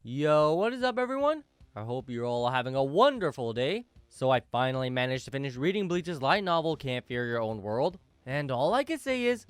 Yo, what is up everyone? I hope you're all having a wonderful day. So I finally managed to finish reading Bleach's light novel, Can't Fear Your Own World. And all I can say is,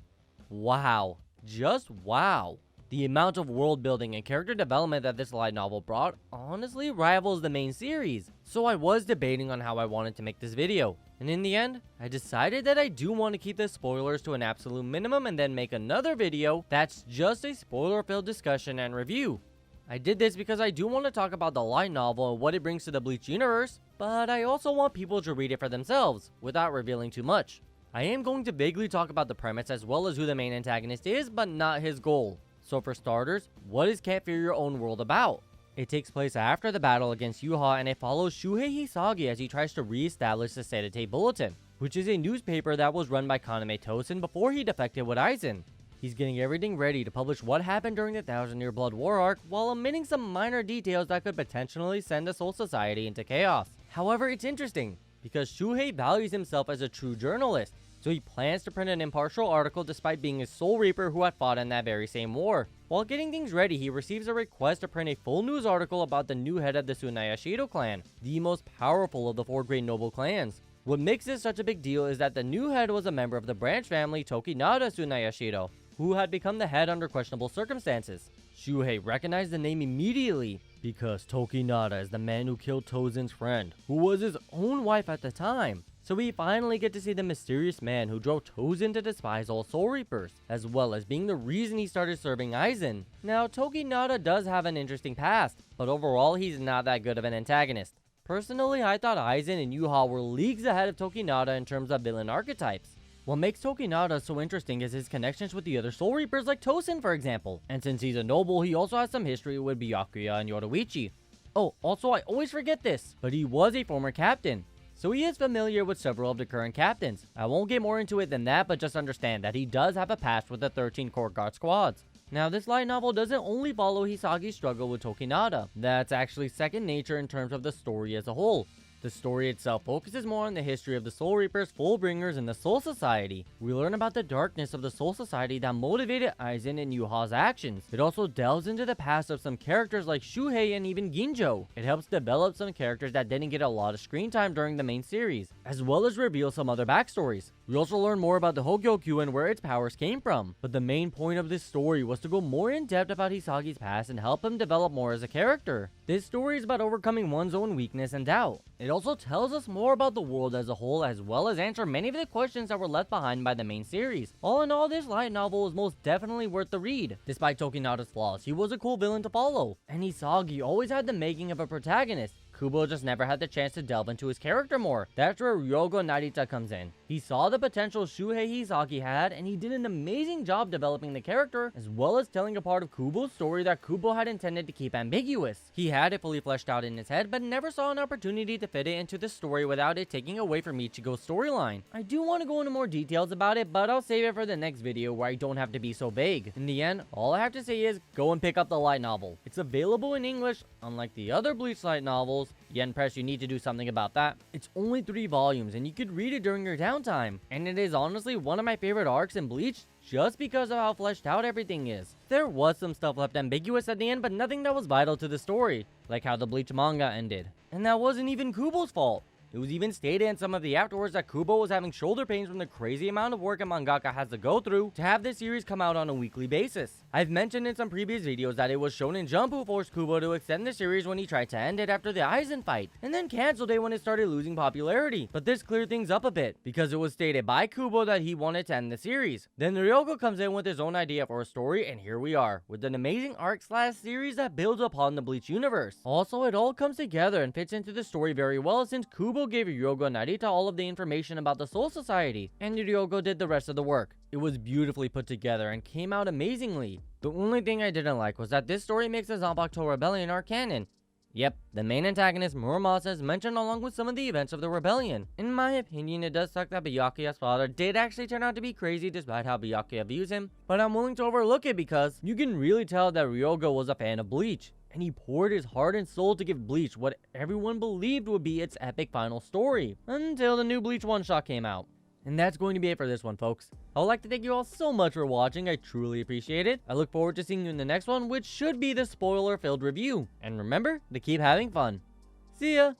wow. Just wow. The amount of world building and character development that this light novel brought honestly rivals the main series. So I was debating on how I wanted to make this video. And in the end, I decided that I do want to keep the spoilers to an absolute minimum and then make another video that's just a spoiler-filled discussion and review. I did this because I do want to talk about the light novel and what it brings to the Bleach universe, but I also want people to read it for themselves, without revealing too much. I am going to vaguely talk about the premise as well as who the main antagonist is, but not his goal. So for starters, what is Can't Fear Your Own World about? It takes place after the battle against Yuha, and it follows Shūhei Hisagi as he tries to re-establish the Seite Bulletin, which is a newspaper that was run by Kaname Tosen before he defected with Aizen. He's getting everything ready to publish what happened during the Thousand Year Blood War arc, while omitting some minor details that could potentially send the Soul Society into chaos. However, it's interesting, because Shūhei values himself as a true journalist, so he plans to print an impartial article despite being a Soul Reaper who had fought in that very same war. While getting things ready, he receives a request to print a full news article about the new head of the Tsunayashiro clan, the most powerful of the 4 great noble clans. What makes this such a big deal is that the new head was a member of the branch family Tokinada Tsunayashiro, who had become the head under questionable circumstances. Shūhei recognized the name immediately, because Tokinada is the man who killed Tozen's friend, who was his own wife at the time. So we finally get to see the mysterious man who drove Tozen to despise all Soul Reapers, as well as being the reason he started serving Aizen. Now, Tokinada does have an interesting past, but overall he's not that good of an antagonist. Personally, I thought Aizen and Yuha were leagues ahead of Tokinada in terms of villain archetypes. What makes Tokinada so interesting is his connections with the other Soul Reapers like Tosen, for example. And since he's a noble, he also has some history with Byakuya and Yoruichi. Oh, also I always forget this, but he was a former captain, so he is familiar with several of the current captains. I won't get more into it than that, but just understand that he does have a past with the 13 Court Guard squads. Now, this light novel doesn't only follow Hisagi's struggle with Tokinada. That's actually second nature in terms of the story as a whole. The story itself focuses more on the history of the Soul Reapers, Fullbringers, and the Soul Society. We learn about the darkness of the Soul Society that motivated Aizen and Yuha's actions. It also delves into the past of some characters like Shūhei and even Ginjo. It helps develop some characters that didn't get a lot of screen time during the main series, as well as reveal some other backstories. We also learn more about the Hogyoku and where its powers came from. But the main point of this story was to go more in depth about Hisagi's past and help him develop more as a character. This story is about overcoming one's own weakness and doubt. It also tells us more about the world as a whole, as well as answer many of the questions that were left behind by the main series. All in all, this light novel is most definitely worth the read. Despite Tokinada's flaws, he was a cool villain to follow, and Hisagi always had the making of a protagonist. Kubo just never had the chance to delve into his character more. That's where Ryōgo Narita comes in. He saw the potential Shūhei Hisagi had, and he did an amazing job developing the character, as well as telling a part of Kubo's story that Kubo had intended to keep ambiguous. He had it fully fleshed out in his head, but never saw an opportunity to fit it into the story without it taking away from Ichigo's storyline. I do want to go into more details about it, but I'll save it for the next video where I don't have to be so vague. In the end, all I have to say is, go and pick up the light novel. It's available in English, unlike the other Bleach light novels. Yen Press, you need to do something about that. It's only 3 volumes, and you could read it during your downtime. And it is honestly one of my favorite arcs in Bleach, just because of how fleshed out everything is. There was some stuff left ambiguous at the end, but nothing that was vital to the story, like how the Bleach manga ended. And that wasn't even Kubo's fault. It was even stated in some of the afterwards that Kubo was having shoulder pains from the crazy amount of work a mangaka has to go through to have this series come out on a weekly basis. I've mentioned in some previous videos that it was Shonen Jump who forced Kubo to extend the series when he tried to end it after the Aizen fight, and then canceled it when it started losing popularity. But this cleared things up a bit, because it was stated by Kubo that he wanted to end the series. Then Ryōgo comes in with his own idea for a story, and here we are, with an amazing arc/series that builds upon the Bleach universe. Also, it all comes together and fits into the story very well, since Kubo gave Ryōgo Narita all of the information about the Soul Society, and Ryōgo did the rest of the work. It was beautifully put together and came out amazingly. The only thing I didn't like was that this story makes the Zanpakuto Rebellion arc canon. Yep, the main antagonist Muramasa is mentioned along with some of the events of the rebellion. In my opinion, it does suck that Byakuya's father did actually turn out to be crazy despite how Byakuya views him, but I'm willing to overlook it because you can really tell that Ryōgo was a fan of Bleach, and he poured his heart and soul to give Bleach what everyone believed would be its epic final story, until the new Bleach one-shot came out. And that's going to be it for this one, folks. I would like to thank you all so much for watching. I truly appreciate it. I look forward to seeing you in the next one, which should be the spoiler-filled review. And remember to keep having fun. See ya!